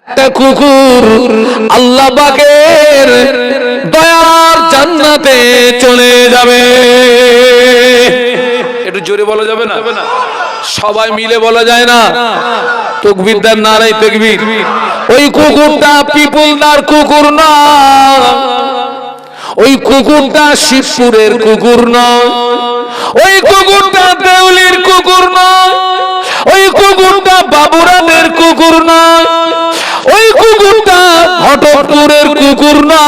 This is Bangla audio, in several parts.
একটা কুকুর আল্লাহ পাকের দয়ার জান্নাতে চলে যাবে। একটু জোরে বলা যাবে না? সবাই মিলে বলা যায় না? তাকবীরদার নারায়ে তাকবীর। ওই কুকুরটা পিপুলদার কুকুর না, ওই কুকুরটা শিবপুরের কুকুর না, ওই কুকুরটা দেউলির কুকুর না, ওই কুকুরটা বাবুরানের কুকুর না, ওই কুকুরটা ঘটকপুরের কুকুর না,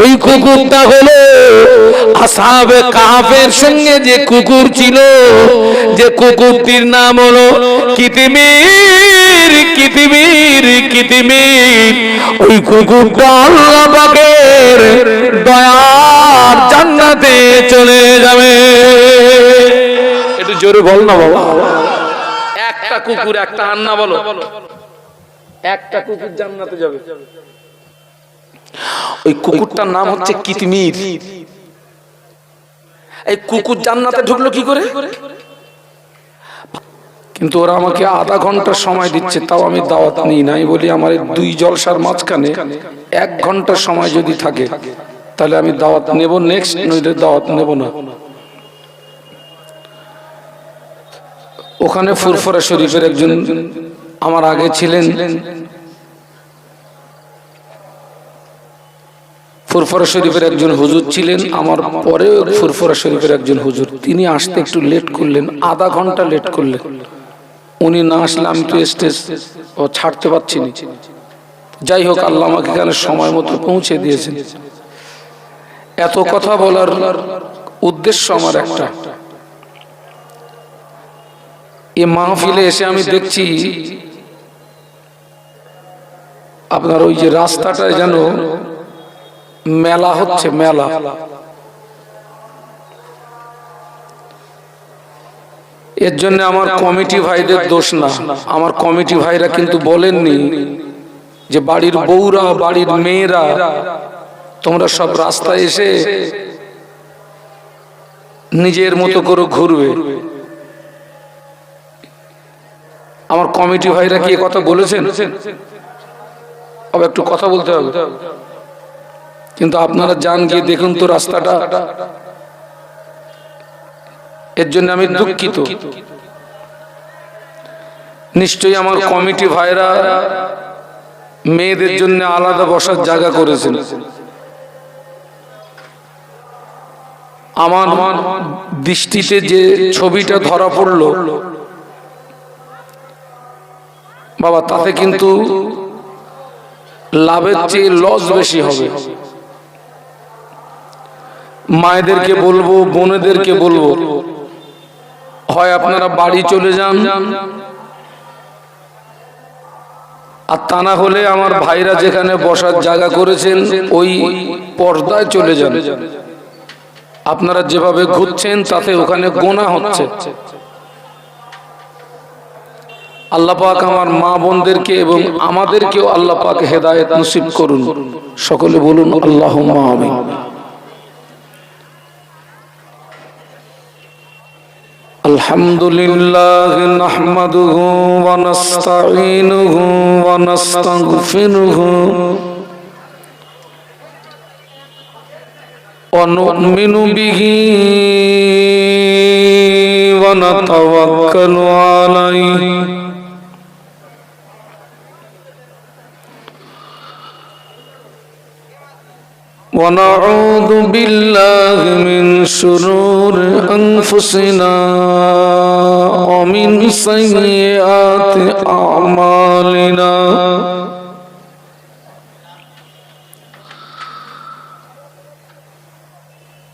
ওই কুকুরটা হলো আসহাবে কাহফের সঙ্গে যে কুকুর ছিল, যে কুকুরটির নাম হলো কিতমির। কিতমির কিতমির ওই কুকুরটা আল্লাহ পাকের দয়ার জান্নাতে চলে যাবে। একটু জোরে বল না বাবা। একটা কুকুর, একটা আন্না বলো, একটা কুকুর জান্নাতে যাবে। ওই কুকুরটার নাম হচ্ছে কিতমির। এই কুকুর জান্নাতে ঢুকলো কি করে? কিন্তু ওরা আমাকে আধা ঘন্টা সময় দিচ্ছে, তাও আমি দাওয়াত নিই নাই। বলি আমার দুই জলসার মাঝখানে 1 ঘন্টা সময় যদি থাকে তাহলে আমি দাওয়াত নেব, নেক্সট নইলে দাওয়াত নেব না। ওখানে ফুরফুরা শরীফের একজন আমার আগে ছিলেন, ফুরফুরা শরীফের একজন হুজুর ছিলেন, আমার পরে ফুরফুরা শরীফের একজন হুজুর, তিনি আসতে একটু লেট করলেন, আধা ঘন্টা লেট করলেন। উনি না আসলে আমি তো স্টেজ ও ছাড়তে পারছি না। যাই হোক, আল্লাহ আমাকে এখানে সময় মতো পৌঁছে দিয়েছেন। এত কথা বলার উদ্দেশ্য আমার একটা, এই মাহফিলে এসে আমি দেখছি আপনার ওই যে রাস্তাটায় যেন মেলা হচ্ছে, মেলা। এর জন্য আমার কমিটি ভাইদের দোষ না। আমার কমিটি ভাইরা কিন্তু বলেননি যে বাড়ির বউরা, বাড়ির মেয়েরা তোমরা সব রাস্তায় এসে নিজের মতো করে ঘুরবে। আমার কমিটি ভাইরা কি কথা বলেছেন? আবার একটু কথা বলতে হবে। কিন্তু আপনারা যান, গিয়ে দেখুন তো রাস্তাটা। এর জন্য আমি দুঃখিত। নিশ্চয়ই আমার কমিটি ভাইরা মেয়েদের জন্য আলাদা বসার জায়গা করেছেন। আমার দৃষ্টিতে যে ছবিটা ধরা পড়লো বাবা, তাতে কিন্তু লাভের চেয়ে লস বেশি হবে। মায়েদেরকে বলবো, বোনেদেরকে বলবো, হয় আপনারা বাড়ি চলে যান, আর তা না হলে আমার ভাইরা যেখানে বসার জায়গা করেছেন ওই পর্দায় চলে যান। আপনারা যেভাবে ঘুরছেন তাতে ওখানে গোনা হচ্ছে। আল্লাহ পাক আমার মা বোনদেরকে এবং আমাদেরকেও আল্লাহ পাক হেদায়েত নসিব করুন। সকলে বলুন আল্লাহুম্মা আমিন। আলহামদুলিল্লাহ নাহমাদুহু ওয়া নাস্তাঈনুহু ওয়া নাস্তাগফিরুহু ওয়া নু'মিনু বিহি ওয়া নাতাওয়াক্কালু আলাইহি ونعوذ بالله من شرور أنفسنا ومن سيئات أعمالنا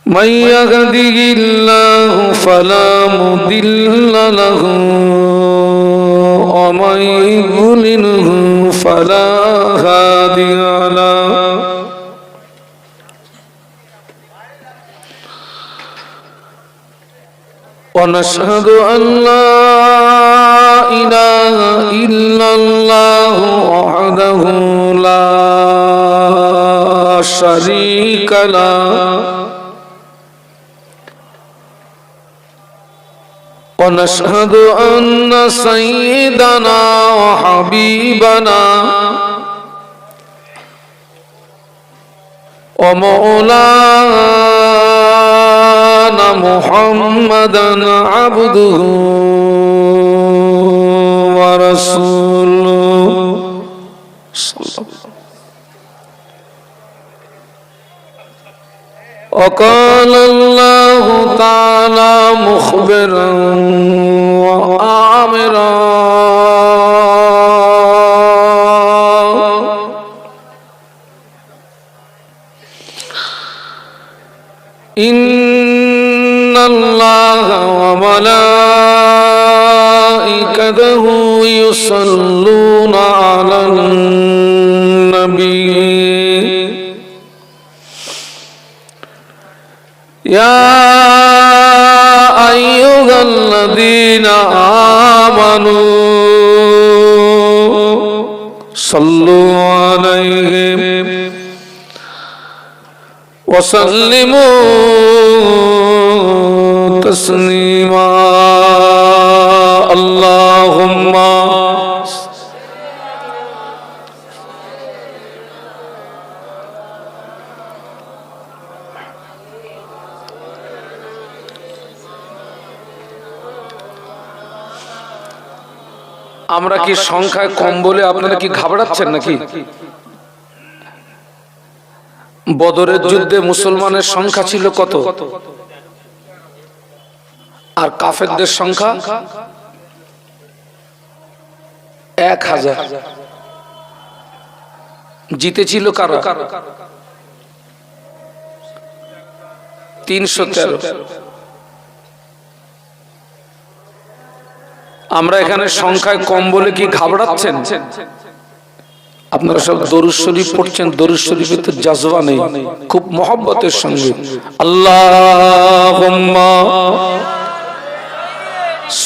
من يهده الله فلا مضل له ومن يضلله فلا هادي له ونشهد أن لا إله إلا الله وحده لا شريك له ونشهد أن سيدنا وحبيبنا ومولانا محمدا عبده ورسوله وقال الله تعالى مخبرا وآمرا إن الله وملائكته يصلون على النبي يا أيها الذين آمنوا صلوا عليه وسلموا تسليما اللهم আমরা কি সংখ্যায় কম বলে আপনারা কি ঘাবড়াচ্ছেন নাকি? বদরের যুদ্ধে মুসলমানের সংখ্যা ছিল কত আর কাফেরদের সংখ্যা 1000। জিতেছিল কারা? 313। আমরা এখানে সংখ্যায় কম বলে কি ঘাবড়াচ্ছেন? আপনারা সব দরুদ শরীফ পড়ছেন, দরুদ শরীফে তো জাজবা নেই, খুব মহব্বতের সঙ্গে আল্লাহুম্মা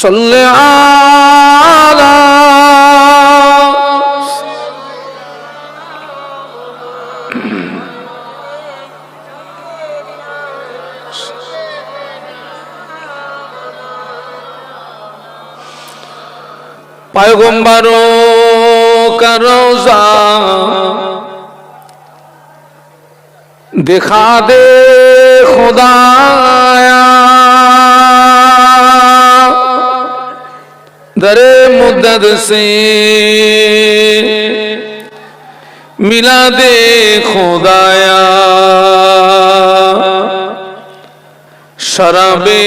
সাল্লি আলা पैगंबरों का रोजा दिखा दे खुदाया दरे मुद्दत से मिला दे खुदाया शराबे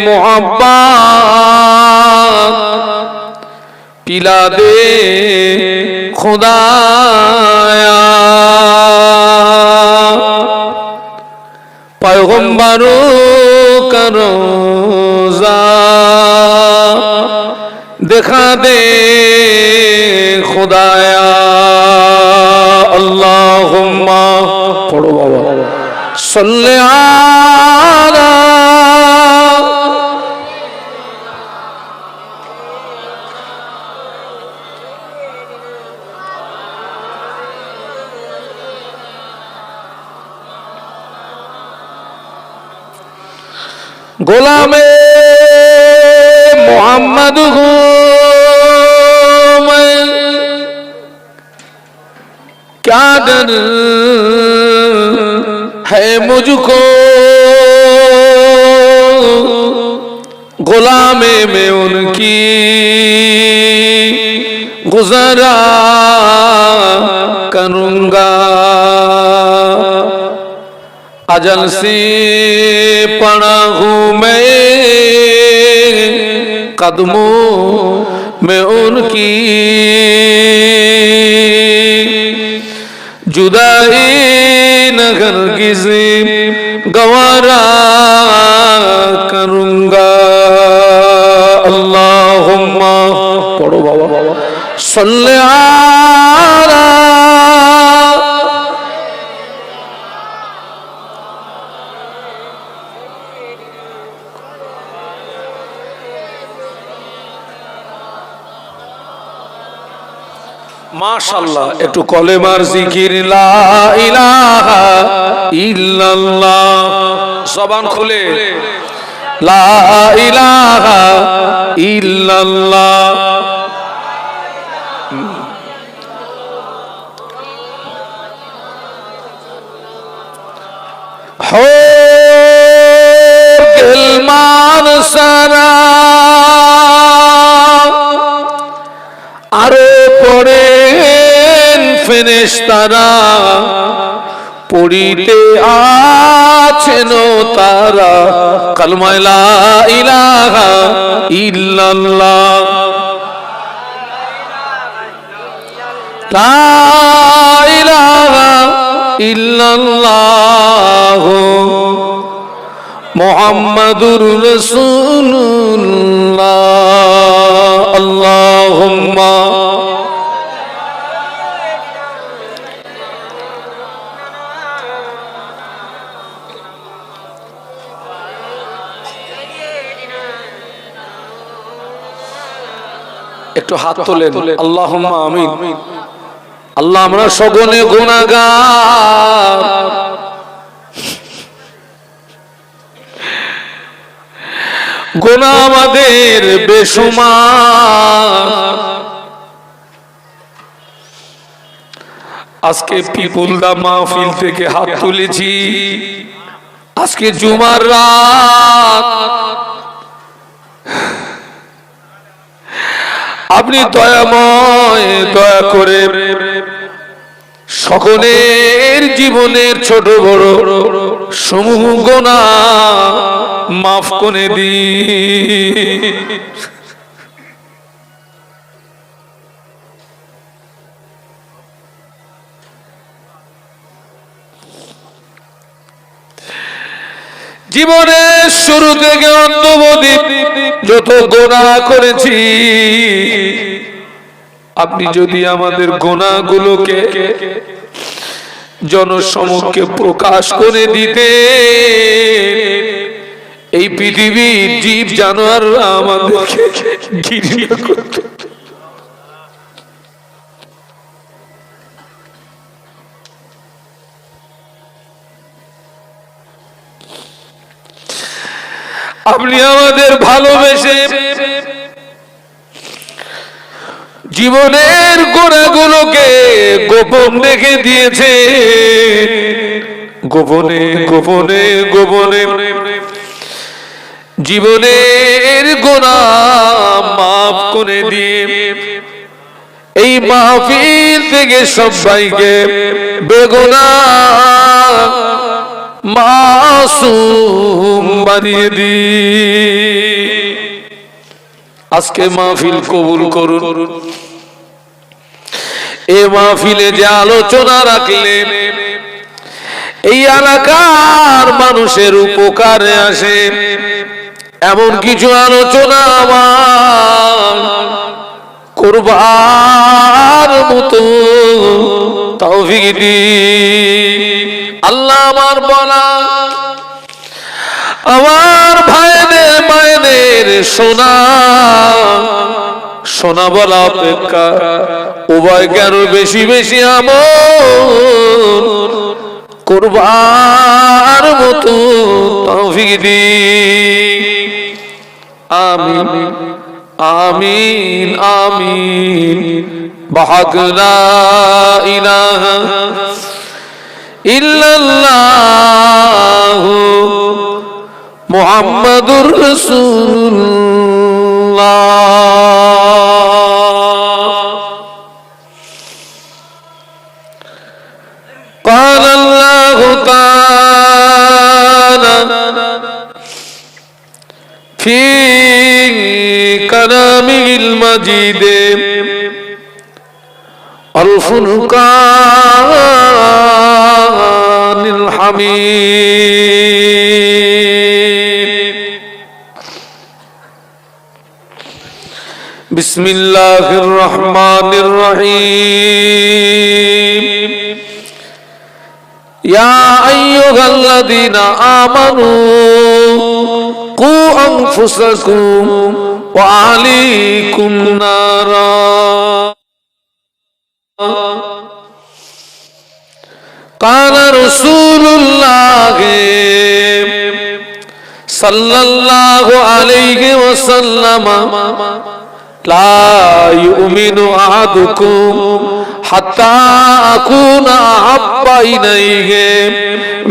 मोहब्बत पिला दे खुदाया पैगंबरों का रोजा दिखा दे खुदाया अल्लाहुम्मा पढ़ो बाबा सल्ले आला गुलामे मोहम्मद हूँ मैं, क्या डर है मुझको, गुलामे में उनकी गुज़रा करूँगा, अजल से पड़ा हूँ मैं कदमों में उनकी, जुदाई नगर किसी गवारा करूँगा अल्लाहुम्मा पढ़ो बाबा बाबा सल्ले आला माशाल्लाह একটু কলেমার জিকির লা ইলাহা ইল্লাল্লাহ জবান খুলে লা ইলাহা ইল্লাল্লাহ। हो गिलमान सारा आरो पड़ेन फेरेश्तारा पड़िते आछेन तारा कलमा ला इलाहा इल्लाल्लाह ला इलाहा इल्लल्लाह मुहम्मदुर रसूलुल्लाह। अल्लाहुम्मा একটু হাত তোলেন আল্লাহুম্মা আমিন। আল্লাহ আমরা সগনে গুনাহগার, গুনাহ আমাদের বেশুমার। আজকে পিপুলদা মাহফিল থেকে হাত তুলেছি, আজকে জুমার রাত, আপনি দয়াময়, দয়া করে সকলের জীবনের ছোট বড় সমূহ গুনাহ মাফ করে দিন। জীবনের শুরু থেকে অন্ত অবধি যত গুনাহ করেছি, আপনি যদি আমাদের গুনাহগুলোকে জনসমক্ষে প্রকাশ করে দিতে, এই পৃথিবীর জীব জানোয়াররা আমাদেরকে ঘৃণা করত। আপনি আমাদের ভালোবেসে জীবনের গোনাগুলোকে গোপন রেখে দিয়েছে, গোপনে গোপনে গোপনে জীবনের গুনাহ মাফ করে দিয়ে এই মাহফিল থেকে সবাইকে বেগুনাহ মাসুম বানিয়ে দি। আজকে মাহফিল কবুল করুন। এ মাহফিলে যে আলোচনা রাখলেন, এই এলাকার মানুষের উপকারে আসে এমন কিছু আলোচনা আমার করবার মতো তৌফিক দিন আল্লাহ। আমার বলা, আমার ভাইদের মায়েদের শোনা শোনা বলা অপেক্ষা উভয়কে আরো বেশি বেশি আমল করবার মতো তৌফিক দিন। আমিন আমিন আমিন। বাহাক লা ইলাহা ইল্লাল্লাহু মুহাম্মাদুর রাসূলুল্লাহ। قال الله تعالى في كلامه المجيد الفرقان الحميد. بسم الله الرحمن الرحيم. يا أيها الذين آمنوا قوا أنفسكم وأهليكم نارا. قال رسول الله সাল্লাল্লাহু আলাইহি ওয়াসাল্লাম লা ইউমিনু আহাদুকুম হাত্তা আকুনা আহাব্বা ইলাইহি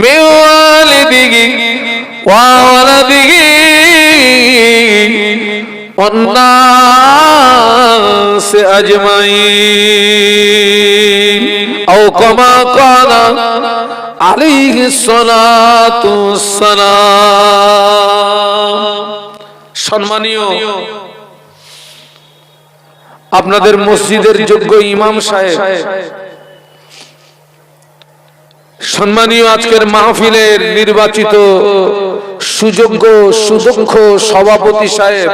মিন ওয়ালিদিহি ওয়া ওয়ালাদিহি ওয়ান নাস আজমাইন আও কামা ক্বালা আলাইহিস সালাতু ওয়াসসালাম। সম্মানীয় আপনাদের মসজিদের যোগ্য ইমাম সাহেব, সম্মানীয় আজকের মাহফিলের নির্বাচিত সুযোগ্য সুদক্ষ সভাপতি সাহেব,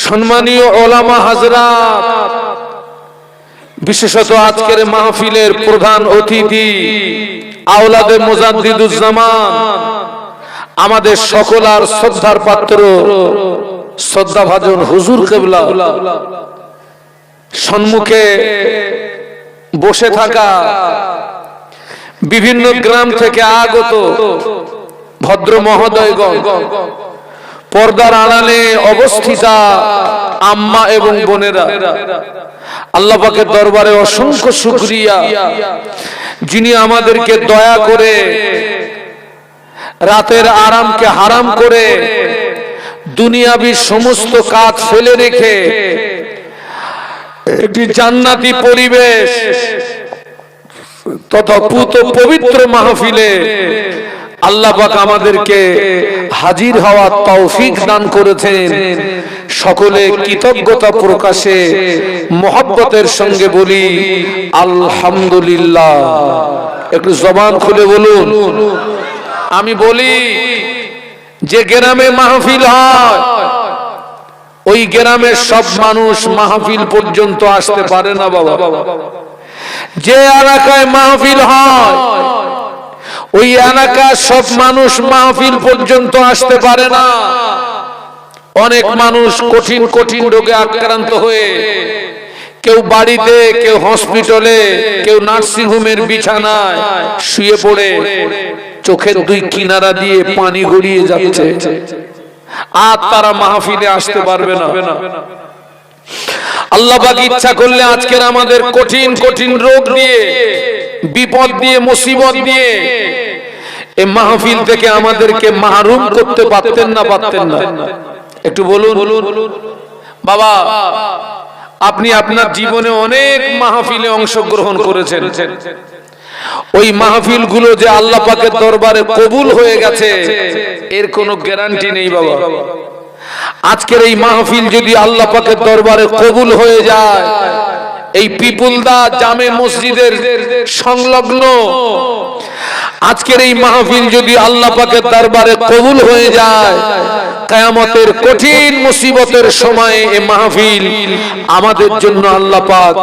সম্মানীয় ওলামা হাজরাত, বিশেষত আজকের মাহফিলের প্রধান অতিথি আওলাদে মুজাদ্দিদুজ্জামান, আমাদের সকলার শ্রদ্ধার পাত্র শ্রদ্ধাভাজন হুজুর কেবলা, সম্মুখে বসে থাকা বিভিন্ন গ্রাম থেকে আগত ভদ্র মহোদয়গণ, পর্দার আড়ালে অবস্থিতা আম্মা এবং বোনেরা, আল্লাহ পাকের দরবারে অসংখ্য শুকরিয়া, যিনি আমাদেরকে দয়া করে রাতের আরামকে হারাম করে দুনিয়াবি সমস্ত কাজ ফেলে রেখে একটি জান্নাতি পরিবেশ তথা পবিত্র মাহফিলে আল্লাহ পাক আমাদেরকে হাজির হওয়ার তৌফিক দান করেছেন। সকলে কৃতজ্ঞতা প্রকাশে মহব্বতের সঙ্গে বলি আলহামদুলিল্লাহ। একটু জবান খুলে বলুন। আমি বলি, যে গ্রামে মাহফিল হয় ওই গ্রামের সব মানুষ মাহফিল পর্যন্ত আসতে পারে না বাবা। যে এলাকায় মাহফিল হয় ওই এলাকার সব মানুষ মাহফিল পর্যন্ত আসতে পারে না। অনেক মানুষ কঠিন কঠিন রোগে আক্রান্ত হয়ে কেউ বাড়িতে, কেউ হসপিটালে, কেউ নার্সিং হোমের বিছানায় শুয়ে পড়ে চোখের দুই কিনারা দিয়ে পানি গড়িয়ে যাচ্ছে, আর তারা মাহফিলে আসতে পারবে না। আল্লাহ পাক ইচ্ছা করলে আজকের আমাদের কঠিন কঠিন রোগ দিয়ে, বিপদ দিয়ে, মুসিবত দিয়ে এই মাহফিল থেকে আমাদেরকে মাহরুম করতে পারতেন না, পারতেন না। একটু বলুন বাবা, আপনি আপনার জীবনে অনেক মাহফিলে অংশগ্রহণ করেছেন, ওই মাহফিল গুলো যে আল্লাহ পাকের দরবারে কবুল হয়ে গেছে এর কোনো গ্যারান্টি নেই বাবা। আজকের এই মাহফিল যদি আল্লাহ পাকের দরবারে কবুল হয়ে যায়, এই পিপুলদা জামে মসজিদের সংলগ্ন আজকের এই মাহফিল যদি আল্লাহ পাকের দরবারে কবুল হয়ে যায়, কিয়ামতের কঠিন মুসিবতের সময়ে এই মাহফিল আমাদের জন্য আল্লাহ পাক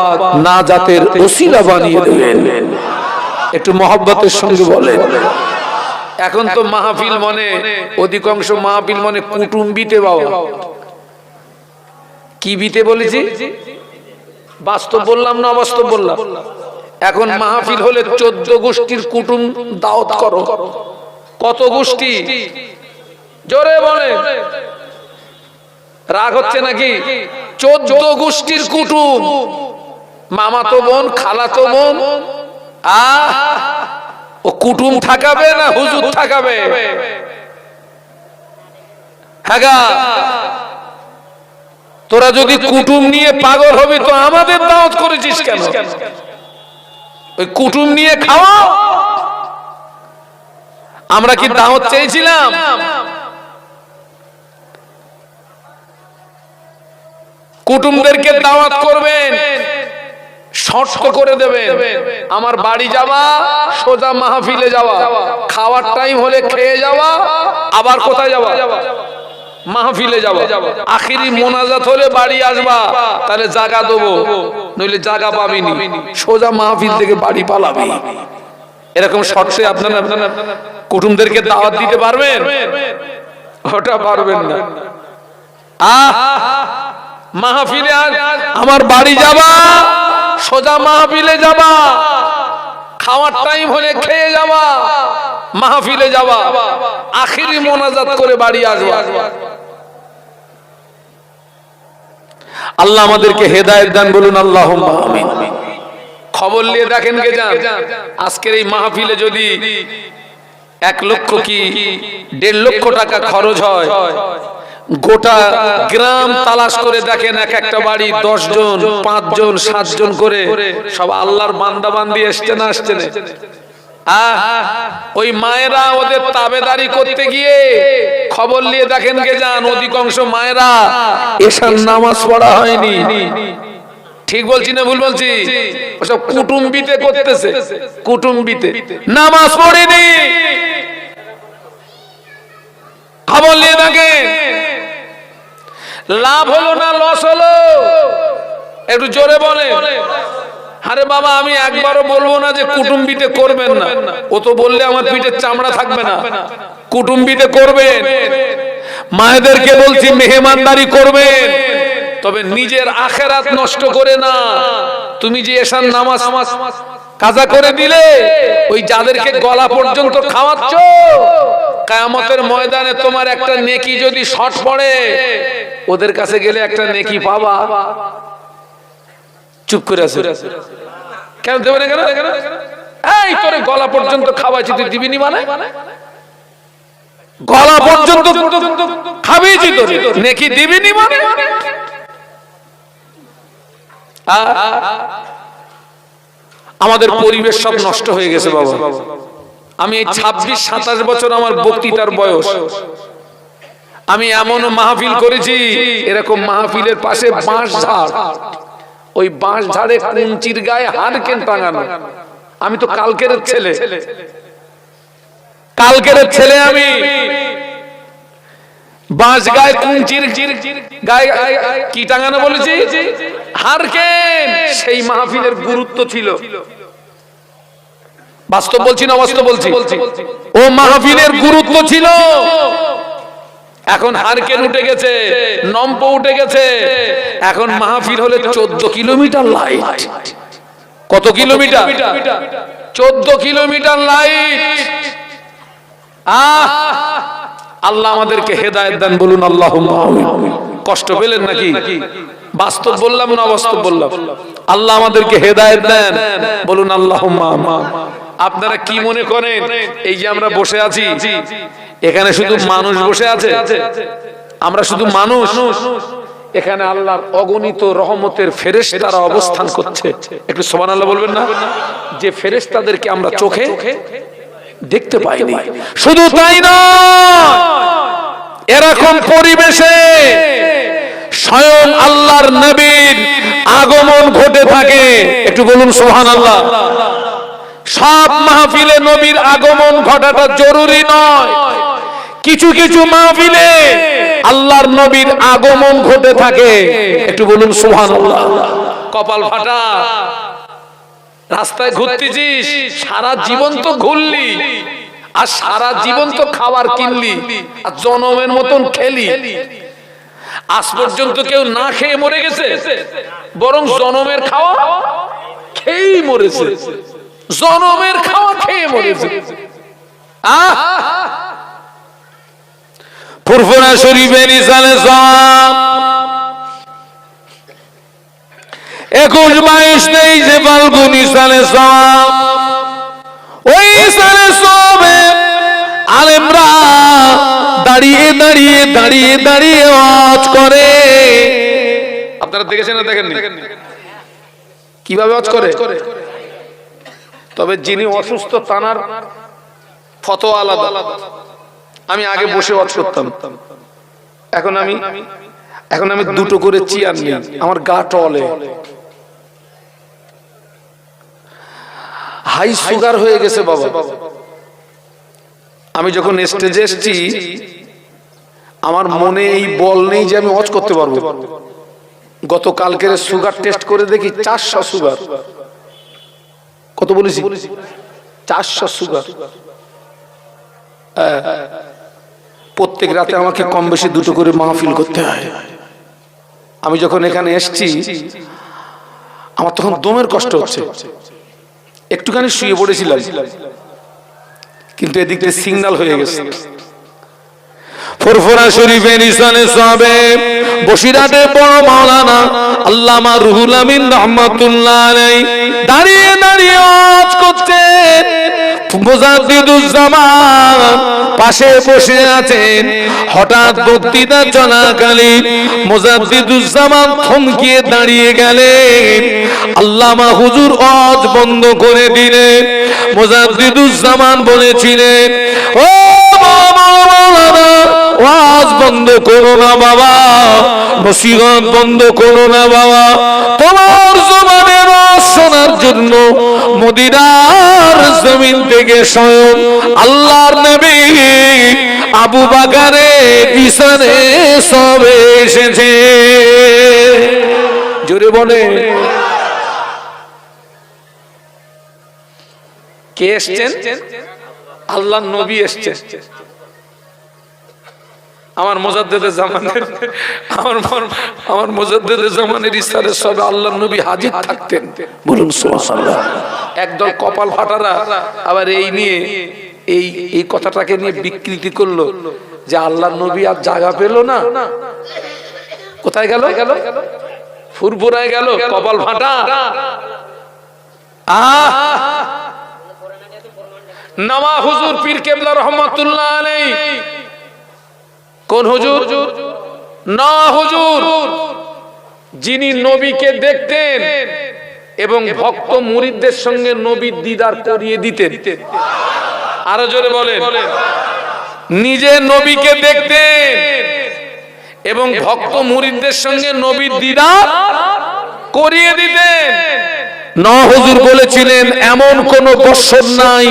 নাজাতের ওসিলা বানিয়ে দেবেন। একটু মহব্বতের সঙ্গে বলেন। এখন তো মাহফিল মনে, অধিকাংশ মাহফিল মনে কুটুম্বিতে বাবা। কি বিতে বলেছি? বাস্তব বললাম না অবাস্তব বললাম? এখন মাহফিল হলে 14 গোষ্ঠীর কুটুম দাওয়াত করো। কত গোষ্ঠী? জোরে বলে, রাগ হচ্ছে নাকি? 14 গোষ্ঠীর কুটুম, মামাতো বোন, খালাতো বোন। ও কুটুম থাকাবে না হুজুর থাকাবে? হ্যাঁ, তোরা যদি কুটুম নিয়ে পাগল হবি তো আমাদের দাওয়াত করেছিস কেন? ওই কুটুম নিয়ে খাওয়া। আমরা কি দাওয়াত চেয়েছিলাম? কুটুমদেরকে দাওয়াত করবেন, শর্ত করে দেবেন, আমার বাড়ি যাওয়া, সোজা মাহফিলে যাওয়া, খাওয়ার টাইম হলে খেয়ে যাওয়া, আবার কোথায় যাওয়া? মাহফিলে যাওয়া। আখিরি মোনাজাত হলে বাড়ি আসবা, তাহলে জায়গা দেবো, নইলে জায়গা পাবিনি, সোজা মাহফিল থেকে বাড়ি পালাবি। এরকম শর্তে আপনারা কুটুমদেরকে দাওয়াত দিতে পারবেন? ওটা পারবেন না। মাহফিলে আমার বাড়ি যাবা, সোজা মাহফিলে যাবা, খাওয়ার টাইম হলে খেয়ে যাবা, মাহফিলে যাওয়া, আখিরি মোনাজাত করে বাড়ি আসবা। আল্লাহ আমাদেরকে হেদায়েত দান, বলুন আল্লাহুম্মা আমিন। খবর নিয়ে দেখেন কে যান, আজকের এই মাহফিলে যদি 1 লক্ষ কি 1.5 লক্ষ টাকা খরচ হয়, গোটা গ্রাম তালাশ করে দেখেন, এক একটা বাড়ি 10 জন 5 জন 7 জন করে সব আল্লাহর বান্দা বান্দি আসছে না আসছে না? ওই মায়েরা ওদের তাবেদারি করতে গিয়ে খবর নিয়ে দেখেন কে যান, অধিকাংশ মায়েরা এশার নামাজ পড়া হয়নি। ঠিক বলছি না ভুল বলছি? ওসব কুটুম্বিতে করতেছে, কুটুম্বিতে নামাজ পড়েনি। খবর নিয়ে দেখেন, লাভ হলো না লস হলো? একটু জোরে বলে। আরে বাবা, আমি একবারও বলবো না যে কুটুম্বিতে করবেন না, ও তো বললে আমার পিঠের চামড়া থাকবে না। কুটুম্বিতে করবেন, মায়েদেরকে বলছি মেহমানদারি করবেন, তবে নিজের আখেরাত নষ্ট করে না। তুমি যে এশার নামাজ কাজা করে দিলে, ওই যাদেরকে গলা পর্যন্ত খাওয়াচ্ছ, কিয়ামতের ময়দানে তোমার একটা নেকি যদি শর্ট পড়ে, ওদের কাছে গেলে একটা নেকি পাবা। চুপ করে আছে কেন? দেবে না কেন? এই তোরে গলা পর্যন্ত খাওয়াইছি, তুই দিবি নি মানে? গলা পর্যন্ত খাওয়াইছি, তোর নেকি দিবি নি মানে? আমাদের পরিবেশ সব নষ্ট হয়ে গেছে বাবা। আমি 26-27 বছর আমার বক্তৃতার বয়স, আমি এমন মাহফিল করেছি, এরকম মাহফিলের পাশে বাঁশ ঝাড়, ওই বাঁশ ঝাড়ে কুঞ্চির গায়ে হারকেন টাঙানো। আমি তো কালকের ছেলে, আমি বাঁশ গায়ে কুঞ্চির গায়ে কি টাঙানো বলেছি? হারকেন। সেই মাহফিলের গুরুত্ব ছিল। বাস্তব বলছি না অবাস্তব বলছি? ও মাহফিলের গুরুত্ব ছিল। এখন হারকেন উঠে গেছে, নম্প উঠে গেছে। এখন মাহফিল হলে 14 কিলোমিটার লাইট। কত কিলোমিটার? 14 kilometre light. আল্লাহ আমাদেরকে হেদায়েত দান, বলুন আল্লাহুম্মা আমিন। কষ্ট পেলেন নাকি? বাস্তব বললাম না অবাস্তব বললাম? আল্লাহ আমাদেরকে হেদায়েত দেন, বলুন আল্লাহুম্মা আমিন। আপনারা কি মনে করেন এই যে আমরা বসে আছি, এখানে শুধু মানুষ বসে আছে? আমরা শুধু মানুষ? এখানে আল্লাহর অগণিত রহমতের ফেরেশতারা অবস্থান করছে। একটু সুবহানাল্লাহ বলবেন না? যে ফেরেশতাদেরকে আমরা চোখে দেখতে পাইনি। শুধু তাই নয়, এরকম পরিবেশে স্বয়ং আল্লাহর নবীর আগমন ঘটে থাকে। একটু বলুন সুবহানাল্লাহ। সব মাহফিলে নবীর আগমন ঘটাটা জরুরি নয়, কিছু কিছু মাহফিলে আল্লাহর নবীর আগমন ঘটে থাকে। একটু বলুন সুবহানাল্লাহ। কপাল ফাটা। রাস্তায় ঘুরতেছিস, সারা জীবন তো ঘুরলি, আর সারা জীবন তো খাবার কিনলি, আর জনমের মতন খেলি। আজ পর্যন্ত কেউ না খেয়ে মরে গেছে? বরং জনমের খাওয়া খেয়েই মরেছে। জনমের খাওয়া খেয়ে মরেছে। ফুরফুরা শরীফের ইসালে সওয়াব 21, 22, 23 ফাল্গুন ইসালে সওয়াব। ওই ইসালে সওয়াবে আলেমরা দাঁড়িয়ে দাঁড়িয়ে দাঁড়িয়ে দাঁড়িয়ে ওয়াজ করে। আপনারা দেখেছেন না দেখেননি কিভাবে ওয়াজ করে? তবে যিনি অসুস্থ তানার ফতোয়া আলাদা। আমি আগে বসে ওয়াজ করতাম, এখন আমি দুটো করে চেয়ার নিই, আমার গা টলে। হাই সুগার হয়ে গেছে বাবা। আমি যখন স্টেজে এসেছি, আমার মনে এই বল নেই যে আমি ওয়াজ করতে পারবো। গতকালকের সুগার টেস্ট করে দেখি 400 সুগার। কত বলেছি? 400 সুগার। প্রত্যেক রাতে আমাকে কম বেশি দুটো করে মাহফিল করতে হয়। আমি যখন এখানে এসেছি, আমার তখন দমের কষ্ট হচ্ছে। একটুখানি শুয়ে পড়েছিলাম, কিন্তু এদিকে সিগন্যাল হয়ে গেছে। ফুরফুরা শরীফের ইসানে সাহাবে বসিরহাটে বড় মাওলানা আল্লামা রুহুল আমিন রাহমাতুল্লাহ আলাইহি দাঁড়িয়ে দাঁড়িয়ে ওয়াজ করতেন। মুজাদ্দিদুজ্জামান পাশে বসে আছেন। হঠাৎ বক্তৃতা চলাকালীন মুজাদ্দিদুজ্জামান থমকে দাঁড়িয়ে গেলেন। আল্লামা হুজুর ওয়াজ বন্ধ করে দিলেন। মুজাদ্দিদুজ্জামান বলেছিলেন, ও মাওলানা, ওয়াজ বন্ধ করো না বাবা, নসিহত বন্ধ করো না বাবা, তোমার জবানের শোনার জন্য মদিনার জমিন থেকে স্বয়ং আল্লাহর নবী আবু বকরের ইসানে সবে এসেছে। জোরে বলে, কে এসেছেন? আল্লাহর নবী এসেছেন। আমার মুজাদ্দিদের জামানের আমার মুজাদ্দিদের জামানের ইসারে সবে আল্লাহর নবী হাজির থাকতেন। বলুন সুবহানাল্লাহ। একদল কপাল ফাটারা আবার এই নিয়ে এই কথাটাকে নিয়ে বিকৃতি করলো যে আল্লাহর নবী আর জায়গা পেল না। কোথায় গেল? ফুরফুরায় গেল, কপাল ফাটা। নওয়া হুজুর পীর কেবলা রহমাতুল্লাহ আলাইহি। কোন হুজুর? নওয়া হুজুর, যিনি নবীকে দেখতেন এবং ভক্ত মুরিদদের সঙ্গে নবীর দিদার করিয়ে দিতেন। আরো জোরে বলেন, নিজে নবীকে দেখতেন এবং ভক্ত মুরিদদের সঙ্গে নবীর দিদার করিয়ে দিতেন। নওয়া হুজুর বলেছিলেন, এমন কোন বৎসর নাই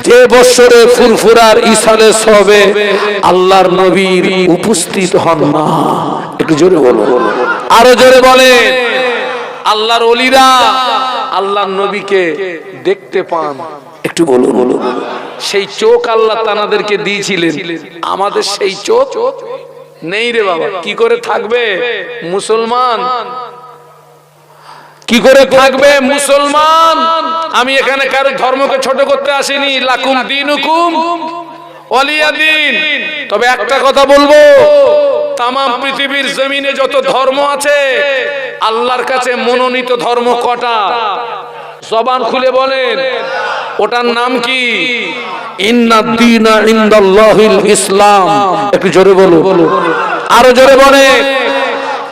যে বৎসরে ফুরফুরার ইসালে সবে আল্লাহর নবীর উপস্থিত হন না। একটু জোরে বলুন, আরো জোরে বলেন। আল্লাহর ওলিরা আল্লাহর নবীকে দেখতে পান। একটু বলুন। সেই চোখ আল্লাহ তানাদেরকে দিয়েছিলেন, আমাদের সেই চোখ নেই রে বাবা। কি করে থাকবে মুসলমান? কি করে থাকবে মুসলমান? আমি এখানে কারো ধর্মকে ছোট করতে আসিনি। লাকুম দীনুকুম ওয়ালিয়া দীন। তবে একটা কথা বলবো, তামাম পৃথিবীর জমিনে যত ধর্ম আছে আল্লাহর কাছে মনোনীত ধর্ম কটা? জবান খুলে বলেন, ওটার নাম কি? ইন্নাদ দীনা ইনদাল্লাহিল ইসলাম। একটু জোরে বলুন, আরো জোরে বলেন।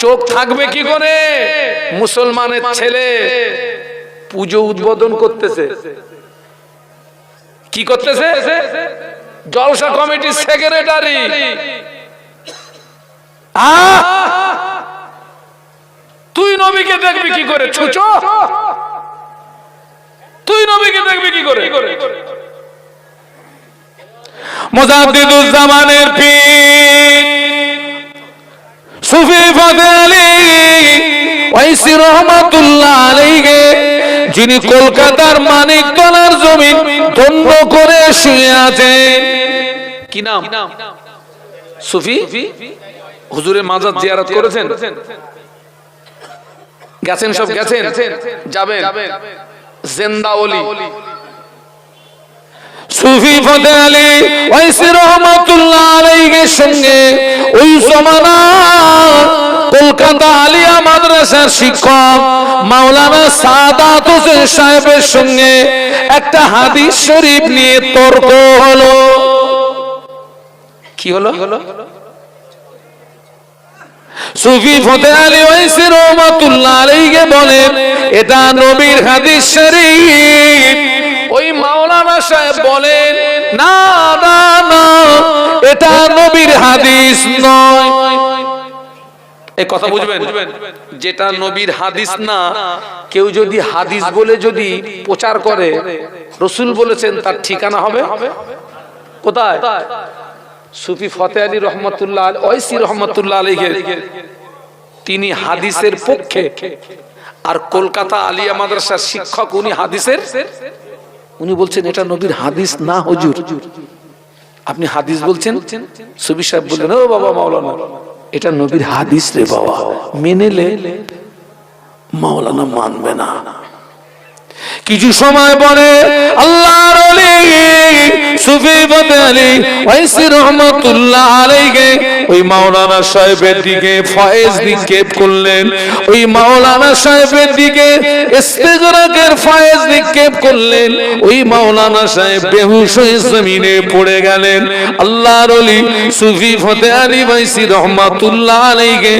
চোখ থাকবে কি করে? মুসলমানের ছেলে পুজো উদ্বোধন করতেছে, কি করতেছে? জলসা কমিটির সেক্রেটারি। তুই নবীকে দেখবি কি করে? ছুচো, তুই নবীকে দেখবি কি করে? মুজাদ্দিদুজ্জামানের পীর সুফি ফাতে আলী ওয়াইসি রহমাতুল্লাহ আলাইহি, যিনি কলকাতার মানিকতলার জমিন ধন্য করে শুয়ে আছেন। কি নাম? সুফি। হুজুরের মাজার জিয়ারত করেছেন? গেছেন? সব গেছেন? যাবেন? জিন্দা ওলি সুফি ফাতে আলী ওয়াইসি রহমাতুল্লাহ আলাইহির সঙ্গে ওই জমানা কলকাতা আলিয়া মাদ্রাসার শিক্ষক মাওলানা সাদাত হোসেন সাহেবের সঙ্গে একটা হাদিস শরীফ নিয়ে তর্ক হলো। কি হলো? সুফি ফাতে আলী ওয়াইসি রহমাতুল্লাহ আলাইহি বলেন, এটা নবীর হাদিস শরীফ। ওই মাওলানা সাহেব বলেন, না না না, এটা নবীর হাদিস নয়। এই কথা বুঝবেন, যেটা নবীর হাদিস না, কেউ যদি হাদিস বলে যদি প্রচার করে, রাসূল বলেছেন, তার ঠিকানা হবে কোথায়? সুফি ফাতে আলী রহমাতুল্লাহ ওয়াইসি রহমাতুল্লাহ আলাইহি তিনি হাদিসের পক্ষে, আর কলকাতা আলিয়া মাদ্রাসার শিক্ষক উনি হাদিসের। উনি বলছেন এটা নবীর হাদিস না হুজুর। আপনি হাদিস বলছেন? সুফি সাহেব বললেন, ও বাবা মাওলানা, এটা নবীর হাদিস রে বাবা, মেনেলে মাওলানা মানবে না। কিছু সময় পরে আল্লাহর ওলি সুফি ফতে আলী ওয়াইসি রহমাতুল্লাহ আলাইহি ওই মাওলানা সাহেবের দিকে ফয়েজ নিক্ষেপ করলেন, ওই মাওলানা সাহেবের দিকে ইস্তেগরাকের ফয়েজ নিক্ষেপ করলেন। ওই মাওলানা সাহেব বেহুশ হয়ে জমিনে পড়ে গেলেন। আল্লাহর ওলি সুফি ফতে আলী ওয়াইসি রহমাতুল্লাহ আলাইহি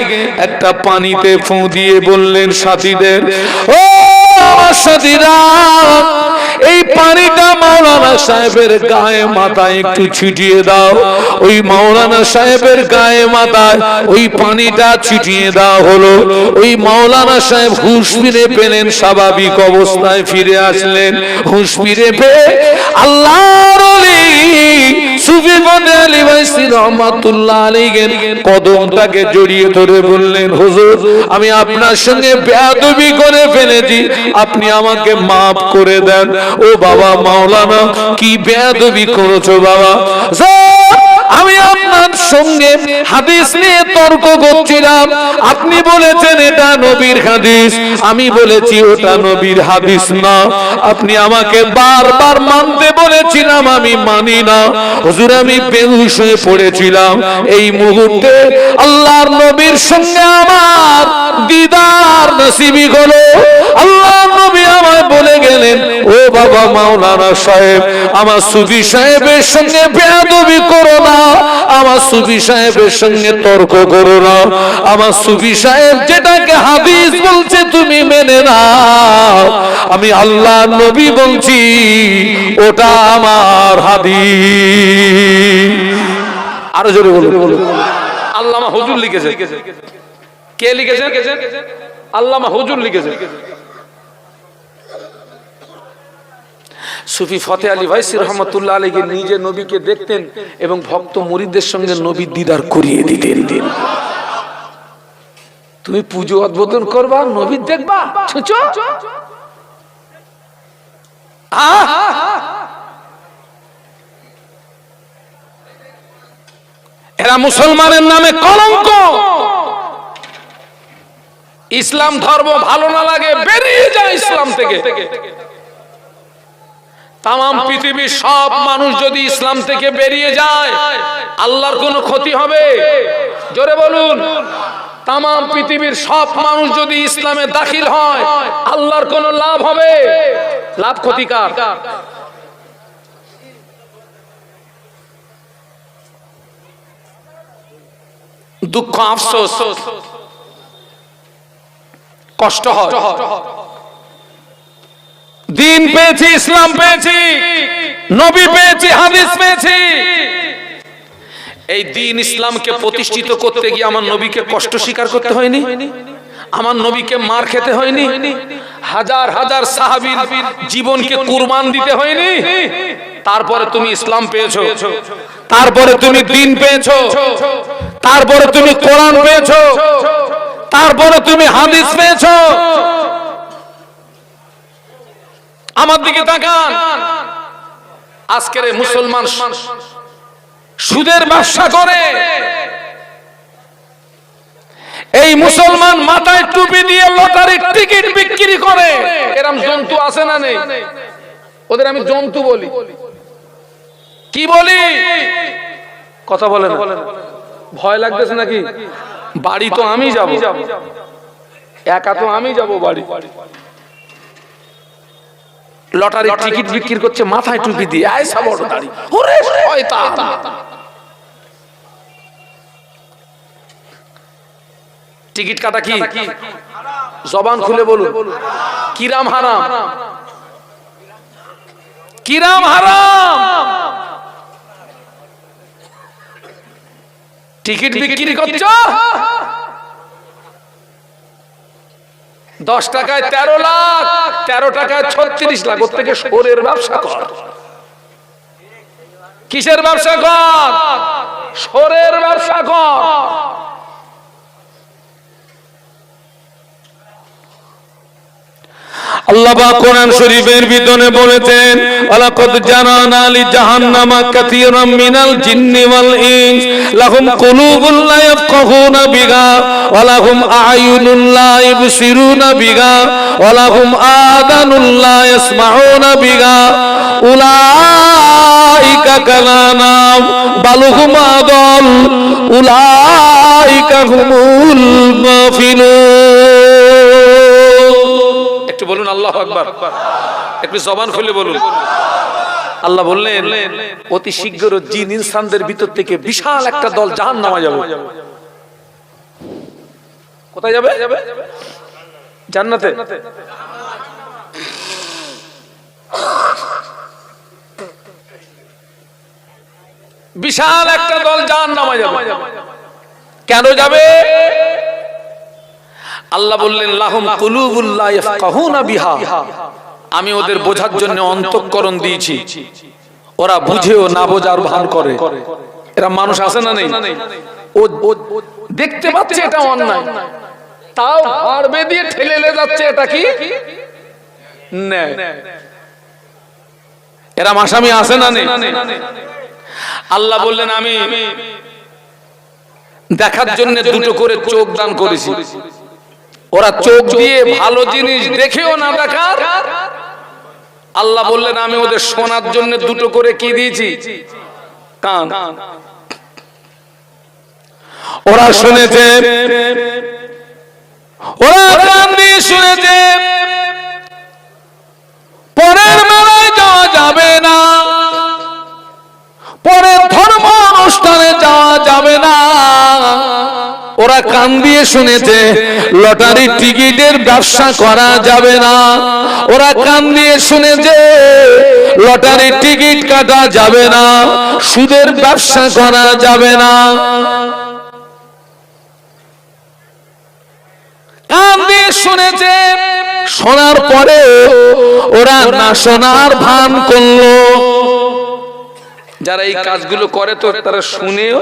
একটা পানিতে ফু দিয়ে বললেন সাথীদের, ও সাথীরা, এই পানিটা মাওলানা সাহেবের গায়ে মাথায় একটু ছিটিয়ে দাও। ওই মাওলানা সাহেবের গায়ে মাথায় ওই পানিটা ছিটিয়ে দেওয়া হলো। ওই মাওলানা সাহেব হুঁশ ফিরে পেলেন, স্বাভাবিক অবস্থায় ফিরে আসলেন। হুঁশ ফিরে পেয়ে আল্লাহর ওলি সুফি ফতে আলী ওয়াইসি রহমাতুল্লাহ আলাইহির কদমটাকে জড়িয়ে ধরে বললেন, হুজুর, আমি আপনার সঙ্গে বেয়াদবি করে ফেলেছি, আপনি আমাকে মাফ করে দেন। ও বাবা মাওলানা, কি বেয়াদবি করেছো বাবা? আমি আপনার সঙ্গে হাদিস নিয়ে তর্ক করছিলাম, আপনি বলেছেন এটা নবীর হাদিস, আমি বলেছি ওটা নবীর হাদিস না। আপনি আমাকে বারবার মানতে বলেছিলাম, আমি মানি না। হুজুর, আমি বেহুশ হয়ে পড়েছিলাম। এই মুহূর্তে আল্লাহর নবীর সঙ্গে আমার দিদার নসিবি হলো। আল্লাহর নবী আমায় বলে গেলেন, ও বাবা মাওলানা সাহেব, আমার সুফি সাহেবের সঙ্গে বেয়াদবি করো না, আমার সুফি সাহেবের সঙ্গে তর্ক করো না। আমার সুফি সাহেব যেটাকে হাদিস বলছে তুমি মেনে নাও, আমি আল্লাহ নবী বলছি ওটা আমার হাদিস। আরো জোরে বলুন। আল্লামা হুজুর লিখেছে। কে লিখেছেন? আল্লামা হুজুর লিখেছেন। সুফি ফতে আলী ওয়াইসি রহমাতুল্লাহ আলাইহি নিজে নবীকে দেখতেন এবং ভক্ত মুরিদদের সঙ্গে নবীর দিদার করিয়ে দিতেন। তুমি পুজো উদ্বোধন করবা, নবী দেখবা, ছুঁচো। এরা মুসলমানের নামে কলঙ্ক। ইসলাম ধর্ম ভালো না লাগে বেরিয়ে যায় ইসলাম থেকে। তাম পৃথিবীর সব মানুষ যদি ইসলাম থেকে বেরিয়ে যায়, আল্লাহর কোনো ক্ষতি হবে? জোরে বলুন। তাম পৃথিবীর সব মানুষ যদি ইসলামে দাখিল হয়, আল্লাহর কোনো লাভ হবে? লাভ ক্ষতি কার? দুঃখ, আফসোস, কষ্ট হয়। দিন পেয়েছি, ইসলাম পেয়েছি, নবী পেয়েছি, হাদিস পেয়েছি। এই দিন ইসলামকে প্রতিষ্ঠিত করতে গিয়ে আমার নবীকে কষ্ট স্বীকার করতে হয়নি, আমার নবীকে মার খেতে হয়নি, হাজার হাজার সাহাবীর জীবনকে কুরবান দিতে হয়নি। তারপরে তুমি ইসলাম পেয়েছো, তারপরে তুমি দিন পেয়েছো, তারপরে তুমি কোরআন পেয়েছো, তারপরে তুমি হাদিস পেয়েছো। আমার দিকে তাকান। আজকের মুসলমান সুদের ব্যবসা করে, এই মুসলমান মাথায় টুপি দিয়ে লটারির টিকিট বিক্রি করে। এরকম জন্তু আছে না নেই? ওদের আমি জন্তু বলি। কি বলি? কথা বলেন। ভয় লাগতেছে নাকি? বাড়ি তো আমি যাব, একা তো আমি যাব বাড়ি। লটারির টিকিট বিক্রি করছে মাথায় টুপি দিয়ে। আয়সা বড় দাড়ি, ওরে শয়তান। টিকিট কাটা কি জবান খুলে বলুন, কিরাম হারাম, কিরাম হারাম। টিকিট বিক্রি করছো 10 টাকায় 13 লাখ, 13 টাকায় 36 লাখ। ওর থেকে সোরের ব্যবসা কর। কিসের ব্যবসা কর? সোরের ব্যবসা কর। আল্লাহ পাক কোরআন শরীফের ভিতরে বলেছেন ওয়ালাকাদ জানানা লি জাহান্নামা কাসীরাম মিনাল জিন্নি ওয়াল ইনস লাহুম কুলুবুন লা ইয়াফকাহুনা বিহা ওয়া লাহুম আ'য়ুনুন লা ইবসিরুনা বিহা ওয়া লাহুম আযানুন লা ইয়াসমাউনা বিহা উলাইকা কালানাম বাল হুম আদাল উলাইকা হুমুল গাফিলুন। একটু বলুন আল্লাহু আকবার, একটু জবান খুলে বলুন। আল্লাহ বললেন অতি শীঘ্র জিন ইনসানদের ভিতর থেকে বিশাল একটা দল জাহান্নামে যাবে। কোথায় যাবে? জান্নাতে। বিশাল একটা দল জাহান্নামে যাবে। কেন যাবে? আল্লাহ বললেন লাহুম কুলুবুল লা ইয়াফকাহুনা বিহা, আমি ওদের বোঝার জন্য অন্তঃকরণ দিয়েছি, ওরা বুঝেও না বোঝার ভান করে। এরা মানুষ আছে না নেই? ও দেখতে পাচ্ছে এটা অন্যায়, তাও হাড়বে দিয়ে ঠেলে যাচ্ছে এটা কি ন্যায়। এরা আসামি আছে না নেই? আল্লাহ বললেন আমি দেখার জন্য দুটো করে চোখ দান করেছি, ওরা চোখ দিয়ে ভালো জিনিস দেখেও না দেখার। আল্লাহ বললেন আমি ওদের শোনার জন্য দুটো করে কি দিয়েছি? কান। ওরা শুনেছে, ওরা কান দিয়ে শুনেছে, পরের মেলায় যাওয়া যাবে না, পরের ধর্ম অনুষ্ঠানে যাওয়া যাবে না। ওরা কান দিয়ে শুনেছে লটারির টিকিটের ব্যবসা করা যাবে না, ওরা কান দিয়ে শুনেছে লটারির টিকিট কাটা যাবে না, সুদের ব্যবসা করা যাবে না। কান দিয়ে শুনেছে, শোনার পরে ওরা না শোনার ভান করলো। যারা এই কাজগুলো করে তো তারা শুনেও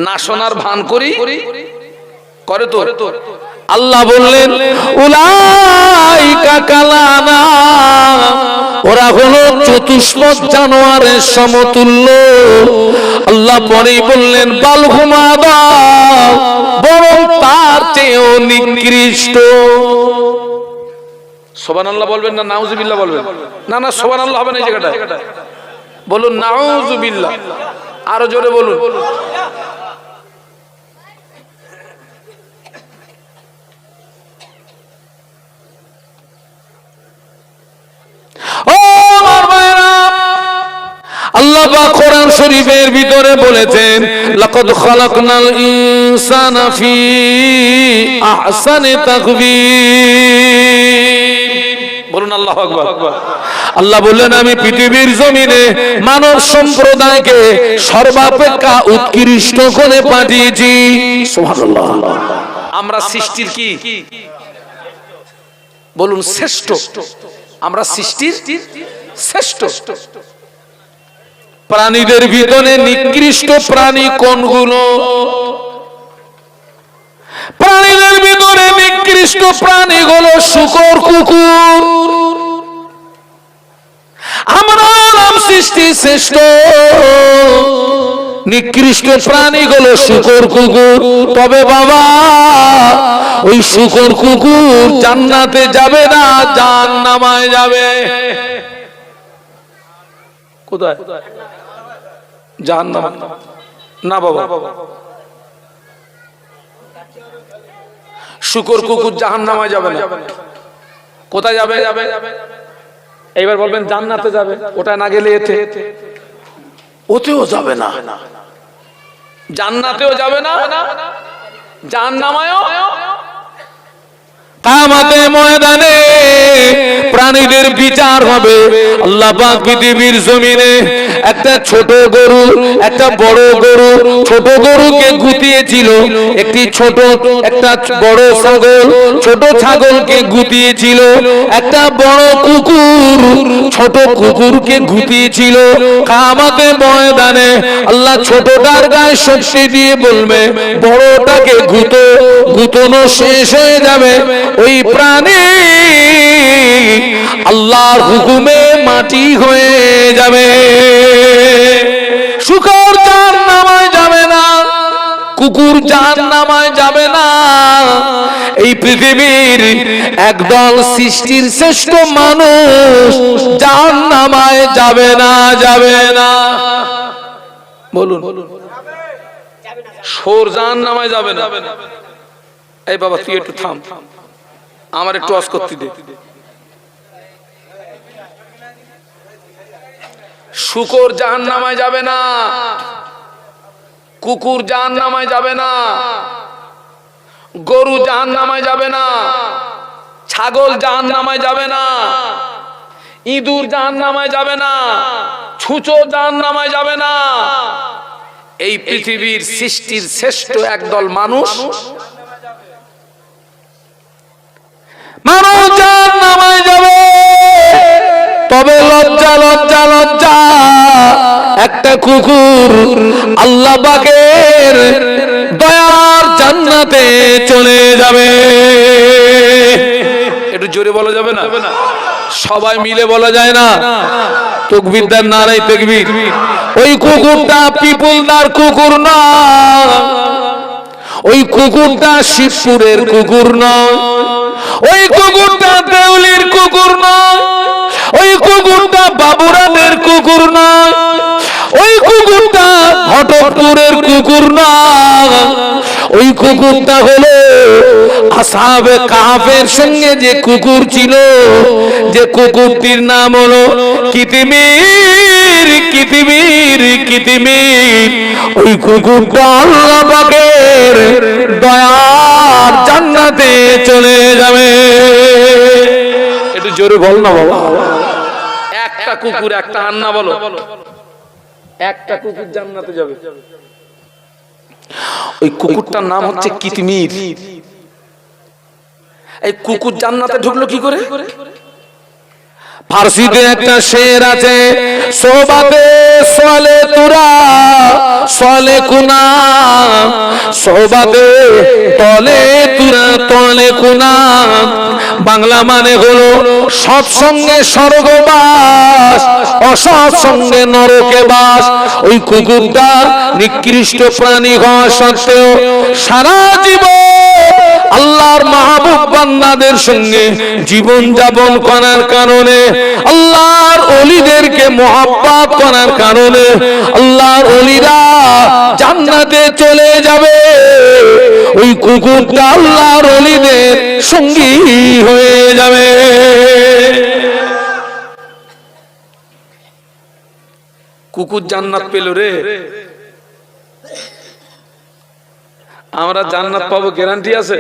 না শোনার ভান করি করে তো। আল্লাহ বললেন উলাইকা কালানা, ওরা হলো চতুষ্পদ জানোয়ারের সমতুল্য। আল্লাহ পরেই বললেন বাল হুম আদাল, বরং তার চেয়েও নিকৃষ্ট। সুবহানাল্লাহ বলবেন না নাউজুবিল্লাহ বলবেন? না না সুবহানাল্লাহ হবে না এই জায়গাটায়, বলুন নাউজুবিল্লাহ, আরো জোরে বলুন। আল্লাহ পাক কোরআন শরীফের ভিতরে বলেছেন লাকাদ খালাকনাল ইনসানা ফি আহসানি তাকবীর। বলুন আল্লাহু আকবার। আল্লাহ বললেন আমি পৃথিবীর জমিনে মানব সম্প্রদায়কে সর্বাপেক্ষা উৎকৃষ্ট করে পাঠিয়েছি। সুবহানাল্লাহ। আমরা সৃষ্টির কি বলুন শ্রেষ্ঠ, আমরা সৃষ্টির শ্রেষ্ঠ। প্রাণীদের ভিতরে নিকৃষ্ট প্রাণী কোনগুলো? প্রাণীদের ভিতরে নিকৃষ্ট প্রাণী হলো শূকর, কুকুর। আমরা সৃষ্টি শ্রেষ্ঠ, নিকৃষ্ট প্রাণী হলো শূকর, কুকুর। তবে বাবা ওই শূকর কুকুর জান্নাতে যাবে না, জাহান্নামে যাবে। কোথায়? জাহান্নাম না বাবা, শূকর কুকুর জাহান্নামে যাবে না। কোথায় যাবে? এইবার বলবেন জান্নাতে যাবে, ওটা না গেলে এতে ওতেও যাবে না, জান্নাতেও যাবে না, জাহান্নামেও। কিয়ামতের ময়দানে প্রাণীদের বিচার হবে। আল্লাহ পাক পৃথিবীর জমিনে একটা ছোট গরু, একটা বড় গরু, ছোট গরুকে গুতিয়েছিল, একটি ছোট একটা বড় ছাগল, ছোট ছাগলকে গুতিয়েছিল, একটা বড় কুকুর ছোট কুকুরকে গুতিয়েছিল। কিয়ামতের ময়দানে আল্লাহ ছোটটার গায়ে শক্তি দিয়ে বলবে বড়টাকে গুতো, গুতনো শেষ হয়ে যাবে, ওই প্রাণী আল্লাহর হুকুমে মাটি হয়ে যাবে। শুকর জাহান্নামে যাবে না, কুকুর জাহান্নামে যাবে না। এই পৃথিবীর একদল সৃষ্টির শ্রেষ্ঠ মানুষ জাহান্নামে যাবে না, যাবে না। বলুন, সোর জাহান্নামে যাবে না। এই বাবা তুই একটু থাম, আমার একটু ওয়াজ করতে দে। শুকর জাহান্নামে যাবে না, কুকুর জাহান্নামে যাবে না, গরু জাহান্নামে যাবে না, ছাগল জাহান্নামে যাবে না, ইঁদুর জাহান্নামে যাবে না, ছুঁচো জাহান্নামে যাবে না। এই পৃথিবীর সৃষ্টির শ্রেষ্ঠ একদল মানুষ মানুষ জাহান্নামে যাবে। তবে লজ্জা লজ্জা লজ্জা, একটা কুকুর আল্লাহ পাকের দয়ার জান্নাতে চলে যাবে। একটু জোরে বলা যাবে না? সবাই মিলে বলা যায় না? তাকবীর দেন, নারায়ে তাকবীর। ওই কুকুরটা পিপুলদার কুকুর না, ওই কুকুরটা শিবপুরের কুকুর নয়, ওই কুকুরটা দেউলির কুকুর নয়, ওই কুকুরটা বাবুরানের কুকুর নয়, ওই কুকুরটা ঘটকপুরের কুকুর নয়, ওই কুকুরটা হলো আসহাবে কাহফের সঙ্গে যে কুকুর ছিল, যে কুকুরটির নাম হলো কিতমির, কিতমির, কিতমির। ওই কুকুরটা আল্লাহ পাকের দয়ার জান্নাতে চলে যাবে। একটু জোরে বল না বাবা। একটা কুকুর, একটা হান্না বলো, একটা কুকুর জান্নাতে যাবে। ওই কুকুরটার নাম হচ্ছে কিতমির। এই কুকুর জান্নাতে ঢুকলো কি করে? ফার্সিতে একটা শের আছে, সোবাতে সলে তুরা সলে কুনা, সোবাতে তলে তুরা তলে কুনা। বাংলা মানে হলো সৎসঙ্গে স্বর্গবাস, অসৎসঙ্গে নরকে বাস। ওই কুকুরটা নিকৃষ্ট প্রাণী হওয়া সত্ত্বেও সারা জীবন আল্লাহর মাহবুব বান্দাদের সঙ্গে জীবন যাপন করার কারণে, আল্লাহর ওলিদেরকে মহব্বত করার কারণে আল্লাহর ওলিরা জান্নাতে চলে যাবে। ওই কুকুরটা আল্লাহর ওলিদের সঙ্গী হয়ে যাবে। কুকুর জান্নাত পেল রে, আমরা জান্নাত পাবো গ্যারান্টি আছে?